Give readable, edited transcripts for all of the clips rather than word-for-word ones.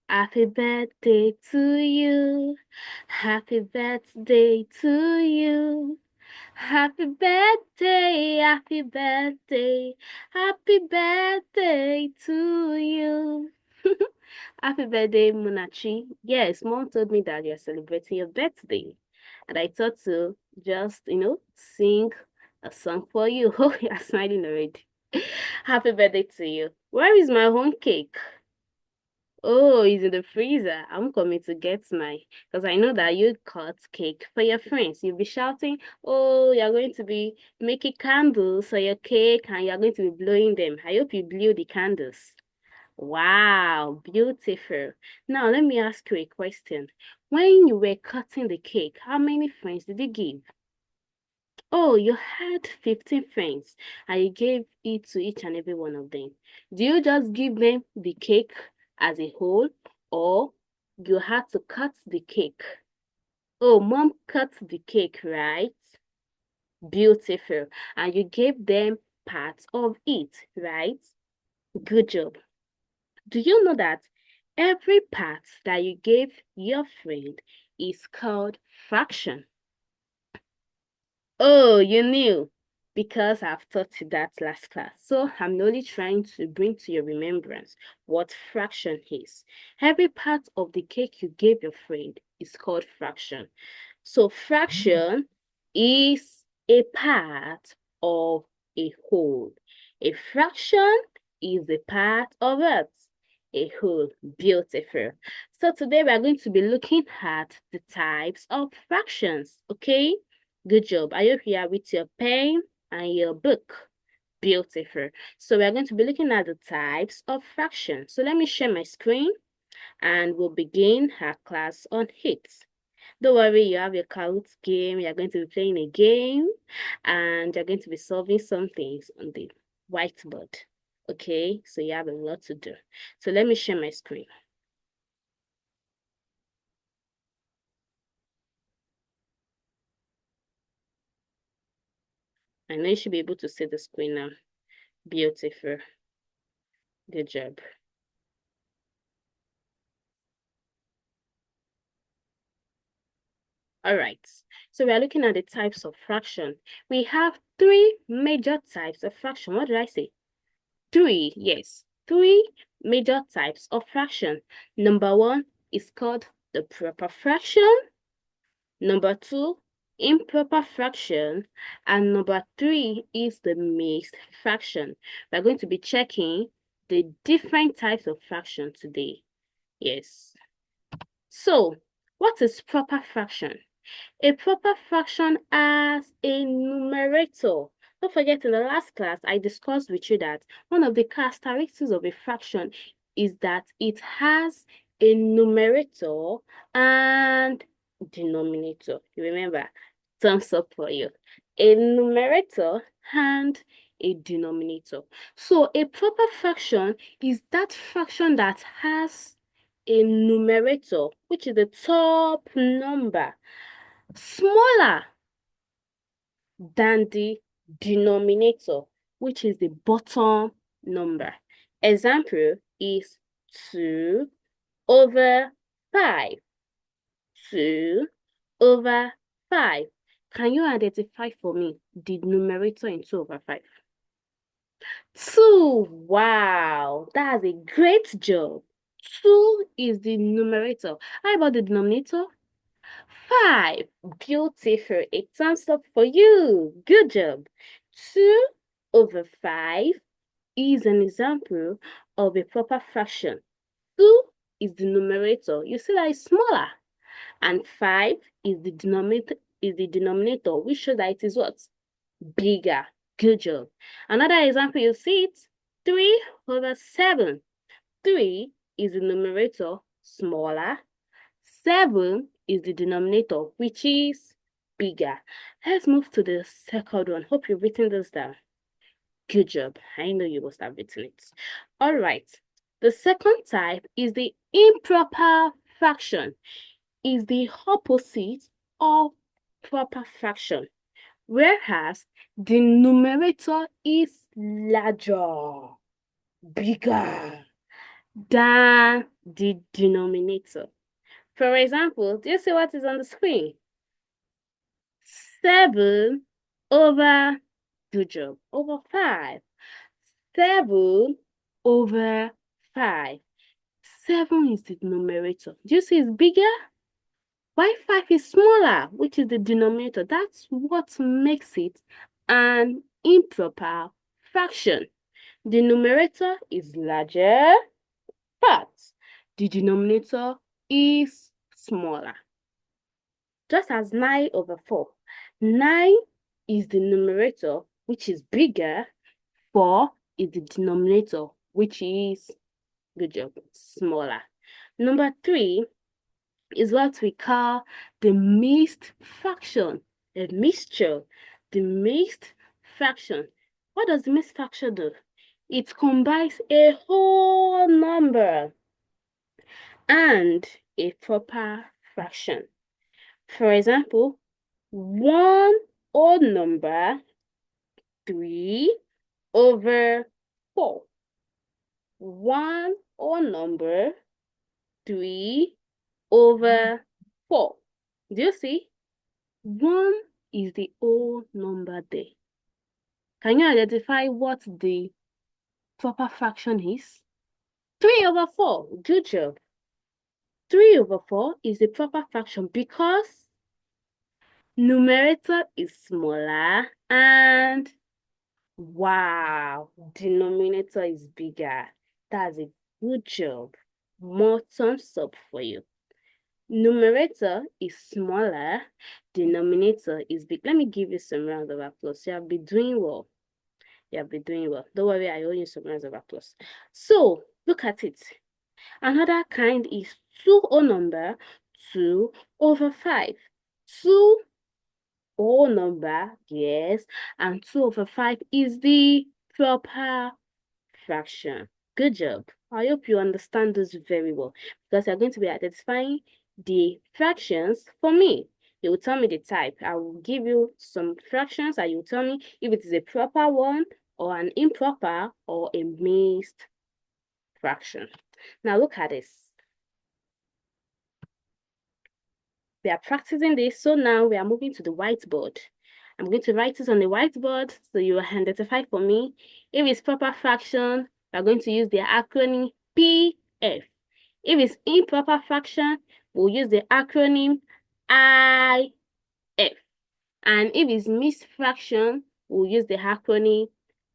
Happy birthday to you. Happy birthday to you. Happy birthday, happy birthday, happy birthday to you. Happy birthday, Munachi. Yes, mom told me that you're celebrating your birthday. And I thought to just, sing a song for you. Oh, you're smiling already. Happy birthday to you. Where is my own cake? Oh, it's in the freezer. I'm coming to get mine because I know that you cut cake for your friends. You'll be shouting, oh, you're going to be making candles for your cake and you're going to be blowing them. I hope you blew the candles. Wow, beautiful. Now, let me ask you a question. When you were cutting the cake, how many friends did you give? Oh, you had 15 friends and you gave it to each and every one of them. Do you just give them the cake as a whole or you had to cut the cake? Oh, mom cut the cake, right? Beautiful. And you gave them parts of it, right? Good job. Do you know that every part that you gave your friend is called fraction? Oh, you knew because I've taught you that last class. So I'm only trying to bring to your remembrance what fraction is. Every part of the cake you gave your friend is called fraction. So fraction is a part of a whole. A fraction is a part of it. A whole. Beautiful. So today we are going to be looking at the types of fractions, okay? Good job. I hope you are with your pen and your book. Beautiful. So we are going to be looking at the types of fractions. So let me share my screen and we'll begin our class on it. Don't worry, you have your Kahoot game. You're going to be playing a game and you're going to be solving some things on the whiteboard. Okay, so you have a lot to do. So let me share my screen. I know you should be able to see the screen now. Beautiful. Good job. All right, so we are looking at the types of fraction. We have three major types of fraction. What did I say? Three, yes, three major types of fraction. Number one is called the proper fraction. Number two, improper fraction. And number three is the mixed fraction. We're going to be checking the different types of fraction today. Yes. So, what is proper fraction? A proper fraction has a numerator. Don't forget, in the last class, I discussed with you that one of the characteristics of a fraction is that it has a numerator and denominator. You remember? Thumbs up for you. A numerator and a denominator. So a proper fraction is that fraction that has a numerator, which is the top number, smaller than the denominator, which is the bottom number. Example is 2 over 5. 2 over 5. Can you identify for me the numerator in 2 over 5? 2. Wow, that's a great job. 2 is the numerator. How about the denominator? 5. Beautiful. A thumbs up for you. Good job. 2 over 5 is an example of a proper fraction. 2 is the numerator. You see that it's smaller. And 5 is the denominator, which shows that it is what? Bigger. Good job. Another example, you see it. 3 over 7. 3 is the numerator, smaller. 7 is the denominator, which is bigger. Let's move to the second one. Hope you've written this down. Good job. I know you must have written it. All right. The second type is the improper fraction. Is the opposite of proper fraction. Whereas the numerator is larger, bigger. than the denominator. For example, do you see what is on the screen? 7 over, good job, over 5. 7 over 5. 7 is the numerator. Do you see it's bigger? Why 5 is smaller, which is the denominator? That's what makes it an improper fraction. The numerator is larger, but the denominator is smaller. Just as 9 over 4. 9 is the numerator, which is bigger. 4 is the denominator, which is, good job, smaller. Number 3 is what we call the mixed fraction, a mixture. The mixed fraction. What does the mixed fraction do? It combines a whole number and a proper fraction. For example, one odd number, 3 over 4. One odd number, 3 over 4. Do you see? 1 is the whole number there. Can you identify what the proper fraction is? 3 over 4. Good job. 3 over 4 is the proper fraction because numerator is smaller and wow, denominator is bigger. That's a good job. More thumbs up for you. Numerator is smaller, denominator is big. Let me give you some rounds of applause. You have been doing well. You have been doing well. Don't worry, I owe you some rounds of applause. So, look at it. Another kind is 2 whole number, 2 over 5. 2 whole number, yes, and 2 over 5 is the proper fraction. Good job. I hope you understand this very well because you're going to be identifying the fractions for me. You will tell me the type. I will give you some fractions and you will tell me if it is a proper one or an improper or a mixed fraction. Now look at this. We are practicing this, so now we are moving to the whiteboard. I'm going to write it on the whiteboard so you will identify for me. If it's proper fraction, we are going to use the acronym PF. If it's improper fraction, we'll use the acronym IF. And if it's mixed fraction, we'll use the acronym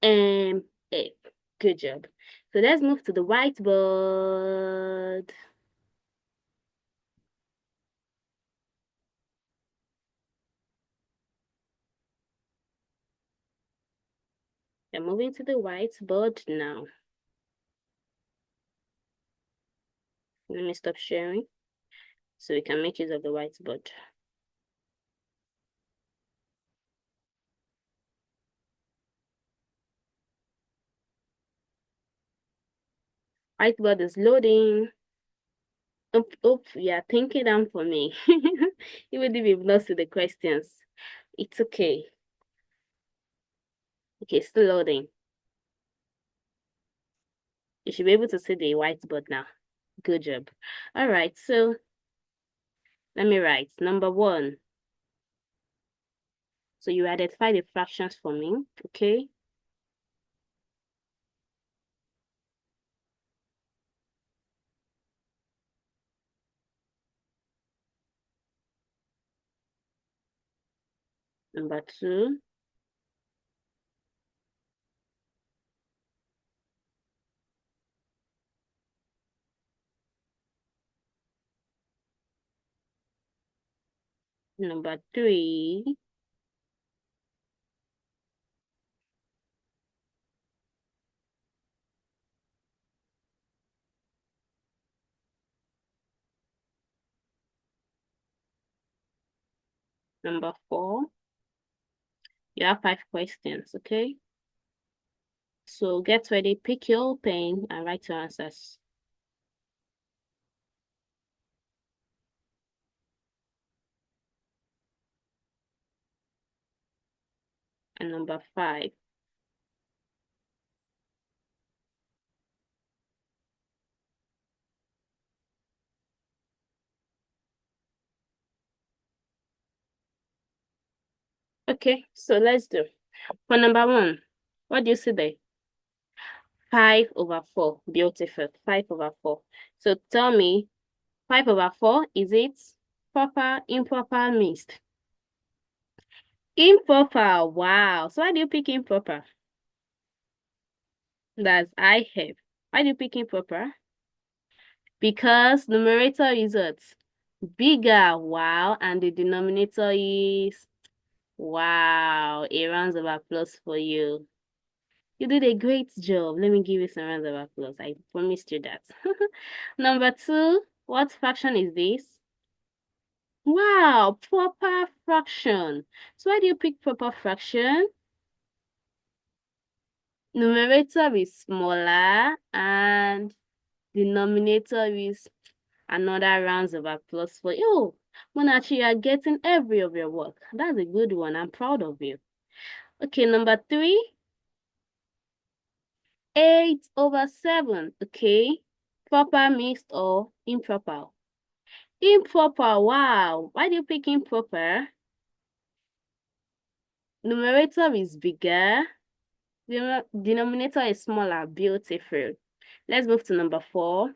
MF. Good job. So let's move to the whiteboard. We're moving to the whiteboard now. Let me stop sharing so we can make use of the whiteboard. Whiteboard is loading. Oops, yeah, thinking down for me. Even if you've not seen the questions, it's okay. Okay, still loading. You should be able to see the whiteboard now. Good job. All right, so let me write. Number 1. So you identify the fractions for me, okay? Number 2. Number 3. Number 4. You have 5 questions, okay? So get ready, pick your pen and write your answers. And number 5. Okay, so let's do. For number one, what do you see there? 5/4. Beautiful. 5/4. So tell me, 5/4, is it proper, improper, mixed? Improper. Wow. So why do you pick improper? That's I have. Why do you pick improper? Because numerator is what? Bigger. Wow. And the denominator is wow. A round of applause for you. You did a great job. Let me give you some rounds of applause. I promised you that. Number two, what fraction is this? Wow, proper fraction. So why do you pick proper fraction? Numerator is smaller and denominator is another rounds of applause for you. Monachi, you are getting every of your work. That's a good one. I'm proud of you. Okay, number three, 8/7. Okay, proper, mixed, or improper? Improper. Wow. Why do you pick improper? Numerator is bigger. Denominator is smaller. Beautiful. Let's move to number four.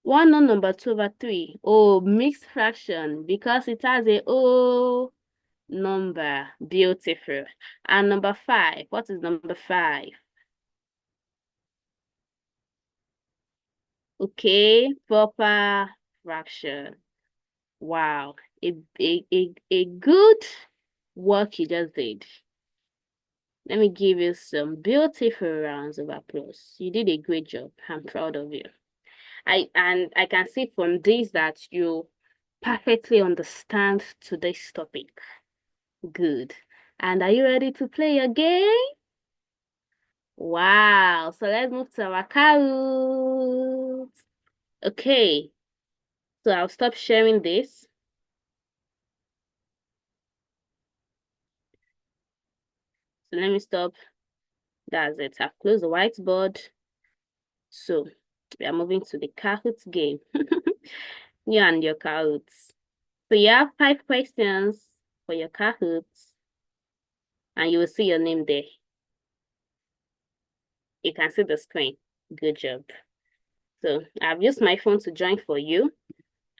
1/2/3. Oh, mixed fraction because it has a O number. Beautiful. And number five. What is number five? Okay, proper fraction. Wow. A good work you just did. Let me give you some beautiful rounds of applause. You did a great job. I'm proud of you. I can see from this that you perfectly understand today's topic. Good. And are you ready to play your game? Wow. So let's move to our Kahoot. Okay. So I'll stop sharing this. So let me stop. That's it. I've closed the whiteboard. So we are moving to the Kahoot game. You and your Kahoots. So you have 5 questions for your Kahoots, and you will see your name there. You can see the screen. Good job. So I've used my phone to join for you,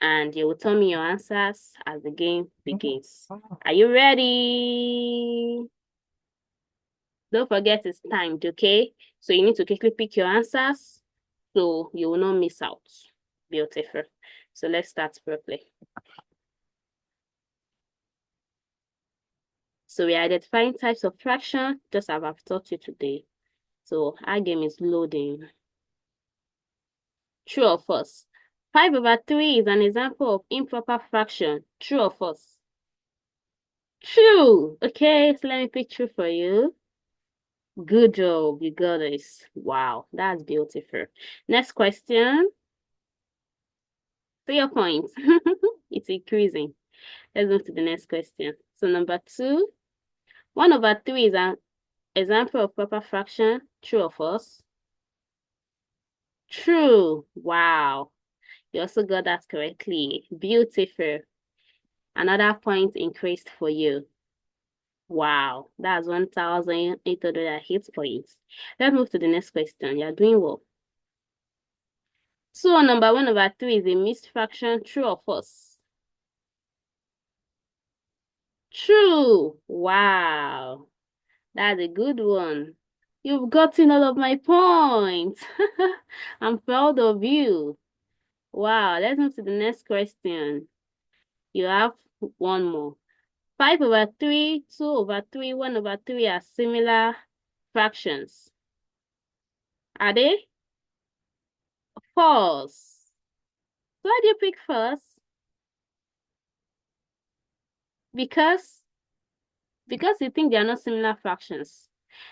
and you will tell me your answers as the game begins. Are you ready? Don't forget it's timed, okay? So you need to quickly pick your answers so you will not miss out. Beautiful. So let's start properly. So we're identifying types of fraction, just as I've taught you today. So our game is loading. True or false? 5/3 is an example of improper fraction. True or false? True. Okay, so let me pick true for you. Good job. You got this. Wow, that's beautiful. Next question. 3 points. It's increasing. Let's move to the next question. So number 2, 1/3 is an example of proper fraction. True or false? True. Wow. You also got that correctly. Beautiful. Another point increased for you. Wow, that's 1,808 points. Let's move to the next question. You're doing well. So number 1/3 is a mixed fraction. True or false? True. Wow, that's a good one. You've gotten all of my points. I'm proud of you. Wow, let's move to the next question. You have one more. 5/3, 2/3, 1/3 are similar fractions. Are they? False. So why do you pick false? Because you think they are not similar fractions.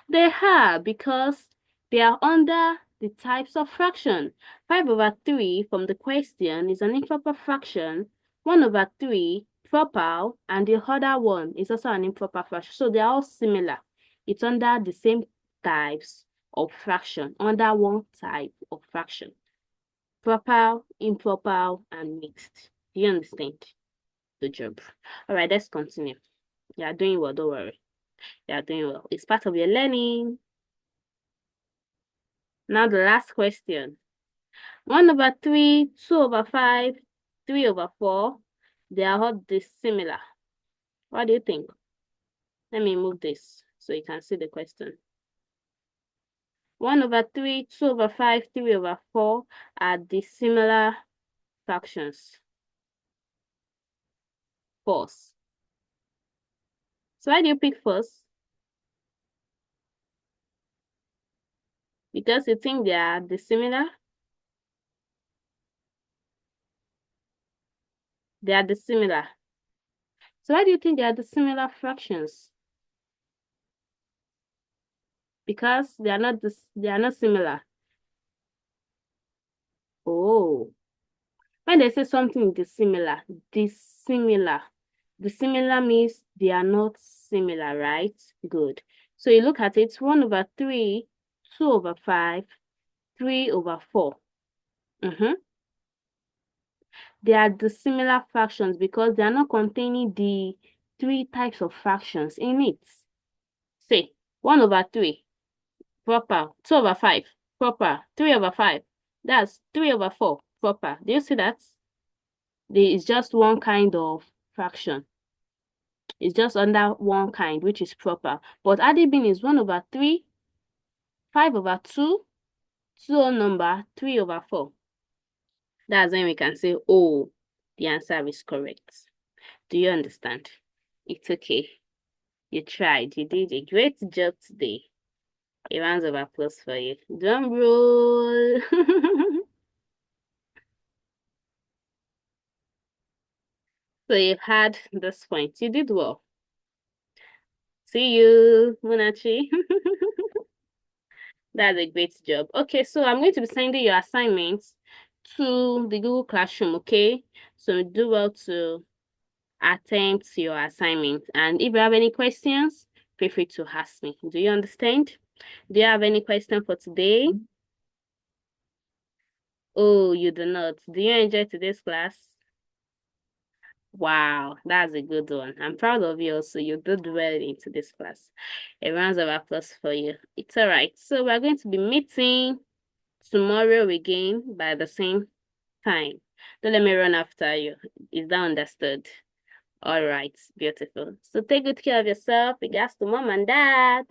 They are because they are under the types of fraction. 5/3 from the question is an improper fraction. 1/3 proper, and the other one is also an improper fraction. So they are all similar. It's under the same types of fraction, under one type of fraction. Proper, improper, and mixed. Do you understand? Good job. All right, let's continue. You are doing well, don't worry. You are doing well. It's part of your learning. Now the last question. 1/3, 2/5, 3/4. They are all dissimilar. What do you think? Let me move this so you can see the question. 1/3, 2/5, 3/4 are dissimilar fractions. False. So why do you pick false? Because you think they are dissimilar? They are dissimilar. So why do you think they are dissimilar fractions? Because they are not similar. Oh. When they say something dissimilar, dissimilar means they are not similar, right? Good. So you look at it, 1/3, 2/5, 3/4. They are dissimilar fractions because they are not containing the three types of fractions in it. Say 1/3, proper, 2/5, proper, 3/5. That's 3/4, proper. Do you see that? There is just one kind of fraction. It's just under one kind, which is proper. But adibin is 1/3, 5/2, whole number, 3/4. That's when we can say, oh, the answer is correct. Do you understand? It's okay. You tried. You did a great job today. A round of applause for you. Drum roll. So you've had this point. You did well. See you, Munachi. That's a great job. Okay, so I'm going to be sending your assignments to the Google Classroom, okay? So do well to attempt your assignment. And if you have any questions, feel free to ask me. Do you understand? Do you have any question for today? Oh, you do not. Do you enjoy today's class? Wow, that's a good one. I'm proud of you also. You did well into this class. A round of applause for you. It's all right. So we're going to be meeting tomorrow again by the same time. Don't let me run after you. Is that understood? All right, beautiful. So take good care of yourself. Regards to mom and dad.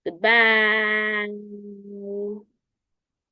Goodbye.